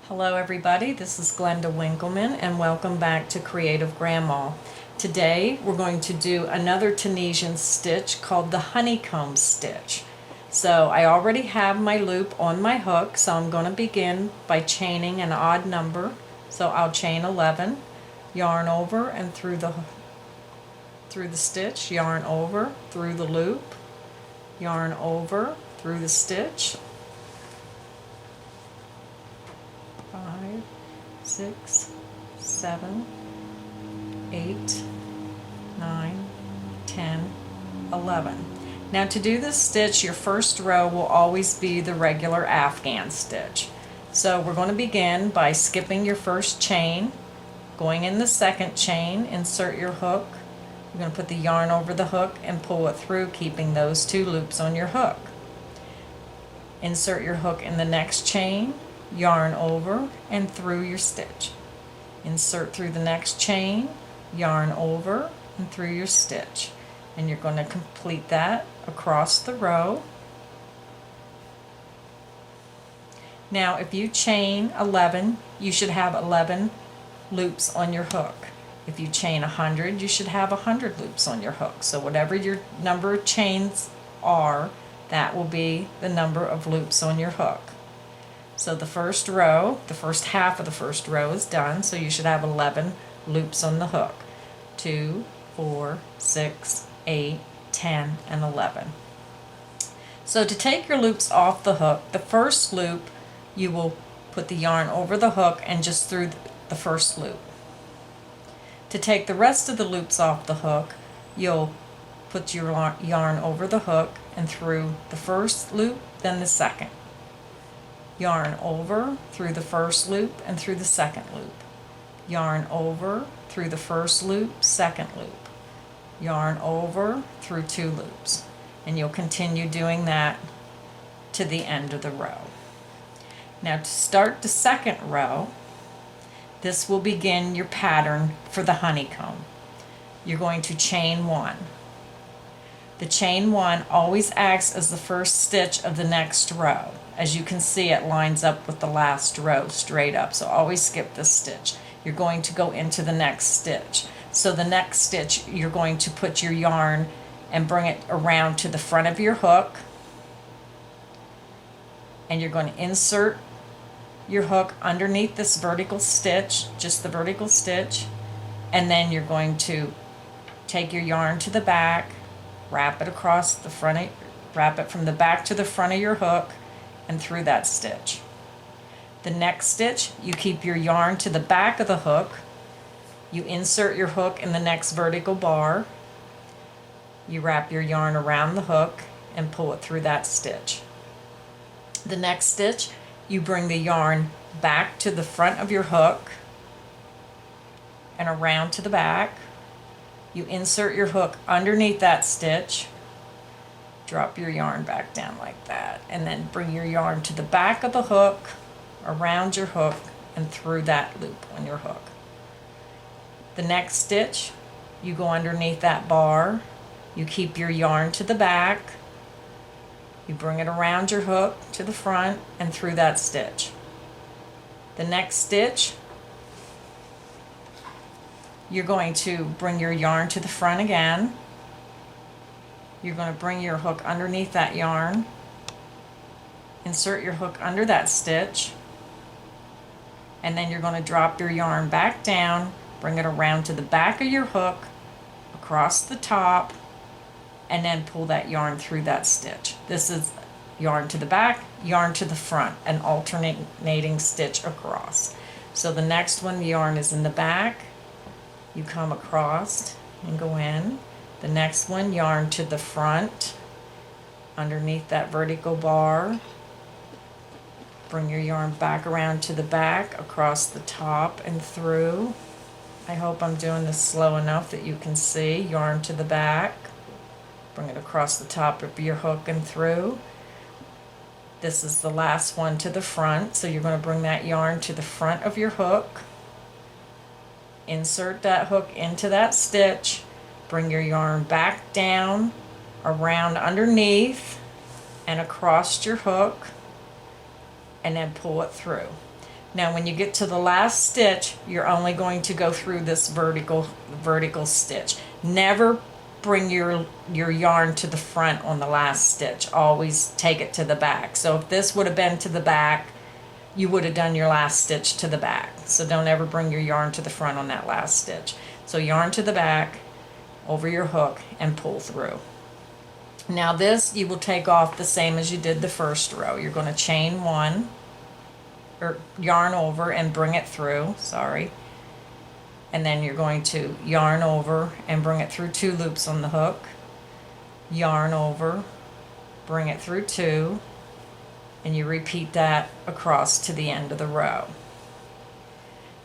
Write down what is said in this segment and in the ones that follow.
Hello everybody, this is Glenda Winkleman and welcome back to Creative Grandma. Today we're going to do another Tunisian stitch called the Honeycomb Stitch. So I already have my loop on my hook, so I'm going to begin by chaining an odd number. So I'll chain 11, yarn over and through the stitch, yarn over, through the loop, yarn over, through the stitch, 5, 6, 7, 8, 9, 10, 11. Now to do this stitch, your first row will always be the regular Afghan stitch. So we're going to begin by skipping your first chain, going in the second chain, insert your hook. You're going to put the yarn over the hook and pull it through, keeping those two loops on your hook. Insert your hook in the next chain, yarn over and through your stitch. Insert through the next chain, yarn over and through your stitch. And you're going to complete that across the row. Now if you chain 11, you should have 11 loops on your hook. If you chain 100, you should have 100 loops on your hook. So whatever your number of chains are, that will be the number of loops on your hook. So the first row, the first half of the first row is done, so you should have 11 loops on the hook. 2, 4, 6, 8, 10, and 11. So to take your loops off the hook, the first loop you will put the yarn over the hook and just through the first loop. To take the rest of the loops off the hook, you'll put your yarn over the hook and through the first loop, then the second. Yarn over through the first loop and through the second loop. Yarn over through the first loop, second loop. Yarn over through 2 loops. And you'll continue doing that to the end of the row. Now to start the second row, this will begin your pattern for the honeycomb. You're going to chain 1. The chain 1 always acts as the first stitch of the next row. As you can see, it lines up with the last row straight up, so always skip this stitch. You're going to go into the next stitch. So the next stitch, you're going to put your yarn and bring it around to the front of your hook, and you're going to insert your hook underneath this vertical stitch, just the vertical stitch, and then you're going to take your yarn to the back, wrap it across the front, wrap it from the back to the front of your hook and through that stitch. The next stitch, you keep your yarn to the back of the hook, you insert your hook in the next vertical bar, you wrap your yarn around the hook and pull it through that stitch. The next stitch, you bring the yarn back to the front of your hook and around to the back. You insert your hook underneath that stitch, drop your yarn back down like that, and then bring your yarn to the back of the hook, around your hook, and through that loop on your hook. The next stitch, you go underneath that bar, you keep your yarn to the back, you bring it around your hook to the front and through that stitch. The next stitch, you're going to bring your yarn to the front again. You're going to bring your hook underneath that yarn, insert your hook under that stitch, and then you're going to drop your yarn back down, bring it around to the back of your hook, across the top, and then pull that yarn through that stitch. This is yarn to the back, yarn to the front, an alternating stitch across. So the next one, the yarn is in the back, you come across and go in. The next one, yarn to the front, underneath that vertical bar, bring your yarn back around to the back, across the top and through. I hope I'm doing this slow enough that you can see. Yarn to the back, bring it across the top of your hook and through. This is the last one to the front, so you're going to bring that yarn to the front of your hook, insert that hook into that stitch, bring your yarn back down, around underneath, and across your hook, and then pull it through. Now when you get to the last stitch, you're only going to go through this vertical stitch. Never bring your yarn to the front on the last stitch. Always take it to the back. So if this would have been to the back, you would have done your last stitch to the back. So don't ever bring your yarn to the front on that last stitch. So yarn to the back, over your hook, and pull through. Now this you will take off the same as you did the first row. You're going to chain one, or yarn over and bring it through, sorry. And then you're going to yarn over and bring it through 2 loops on the hook. Yarn over, bring it through 2, and you repeat that across to the end of the row.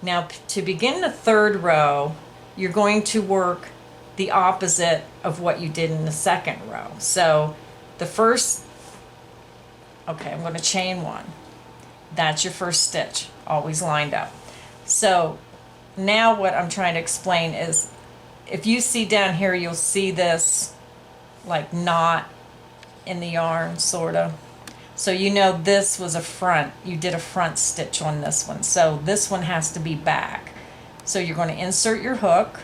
Now to begin the 3rd row, you're going to work the opposite of what you did in the 2nd row. So the first, okay, I'm going to chain 1. That's your first stitch, always lined up. So now what I'm trying to explain is, if you see down here, you'll see this like knot in the yarn, sort of. So you know this was a front. You did a front stitch on this one. So this one has to be back. So you're going to insert your hook,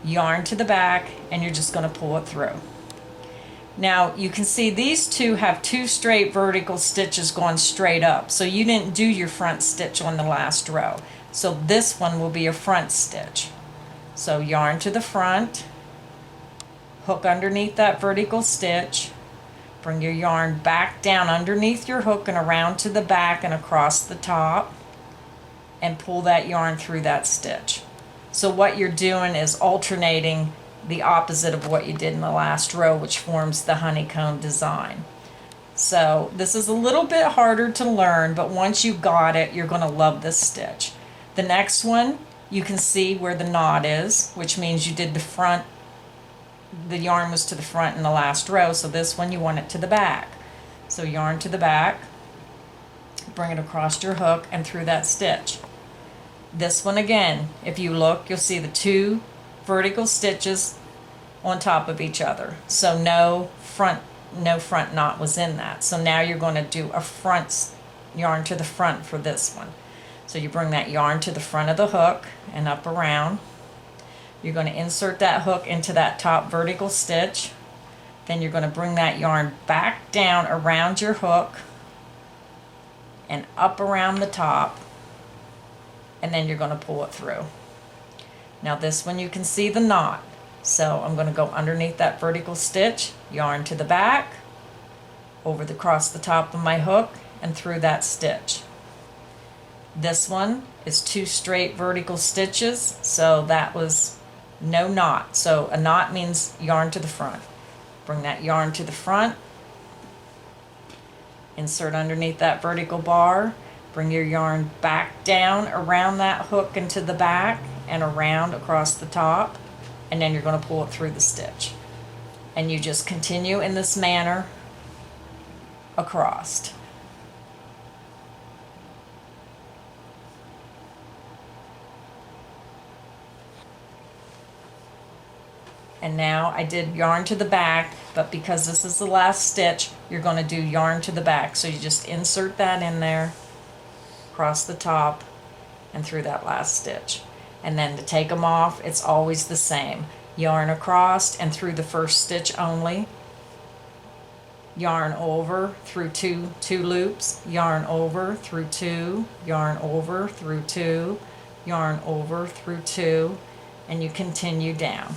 yarn to the back, and you're just going to pull it through. Now you can see these two have 2 straight vertical stitches going straight up. So you didn't do your front stitch on the last row. So this one will be a front stitch. So yarn to the front, hook underneath that vertical stitch, bring your yarn back down underneath your hook and around to the back and across the top, and pull that yarn through that stitch. So what you're doing is alternating the opposite of what you did in the last row, which forms the honeycomb design. So this is a little bit harder to learn, but once you got it, you're going to love this stitch. The next one, you can see where the knot is, which means you did the front, the yarn was to the front in the last row, so this one you want it to the back. So yarn to the back, bring it across your hook and through that stitch. This one again, if you look, you'll see the 2 vertical stitches on top of each other. So no front knot was in that. So now you're going to do a front yarn to the front for this one. So you bring that yarn to the front of the hook and up around. You're going to insert that hook into that top vertical stitch. Then you're going to bring that yarn back down around your hook and up around the top, and then you're going to pull it through. Now this one you can see the knot. So I'm going to go underneath that vertical stitch, yarn to the back, across the top of my hook and through that stitch. This one is 2 straight vertical stitches, so that was no knot. So a knot means yarn to the front. Bring that yarn to the front, insert underneath that vertical bar, bring your yarn back down around that hook into the back and around across the top, and then you're going to pull it through the stitch. And you just continue in this manner across. And now I did yarn to the back, but because this is the last stitch, you're going to do yarn to the back. So you just insert that in there, across the top, and through that last stitch. And then to take them off, it's always the same. Yarn across and through the first stitch only. Yarn over through two loops, yarn over through 2, yarn over through 2, yarn over through 2, and you continue down.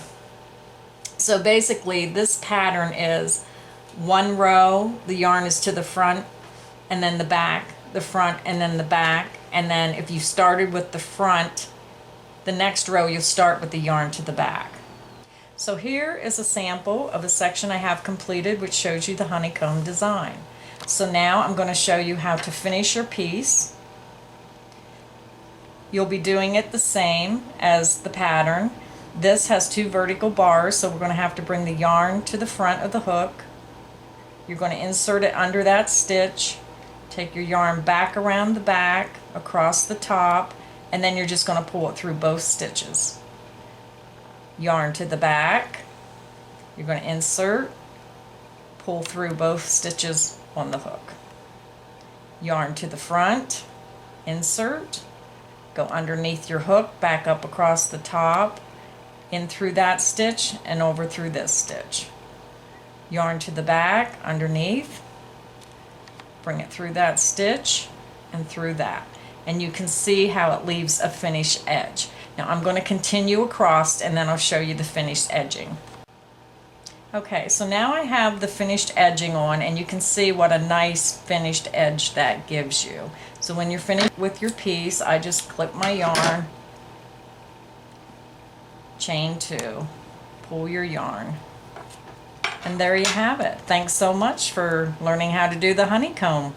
So basically this pattern is 1 row, the yarn is to the front, and then the back, the front, and then the back. And then if you started with the front, the next row you'll start with the yarn to the back. So here is a sample of a section I have completed, which shows you the honeycomb design. So now I'm going to show you how to finish your piece. You'll be doing it the same as the pattern. This has 2 vertical bars, so we're going to have to bring the yarn to the front of the hook. You're going to insert it under that stitch, take your yarn back around the back, across the top, and then you're just going to pull it through both stitches. Yarn to the back, you're going to insert, pull through both stitches on the hook. Yarn to the front, insert, go underneath your hook, back up across the top, in through that stitch and over through this stitch. Yarn to the back, underneath, bring it through that stitch and through that. And you can see how it leaves a finished edge. Now I'm going to continue across and then I'll show you the finished edging. Okay, so now I have the finished edging on, and you can see what a nice finished edge that gives you. So when you're finished with your piece, I just clip my yarn, chain 2, pull your yarn, and there you have it. Thanks so much for learning how to do the honeycomb.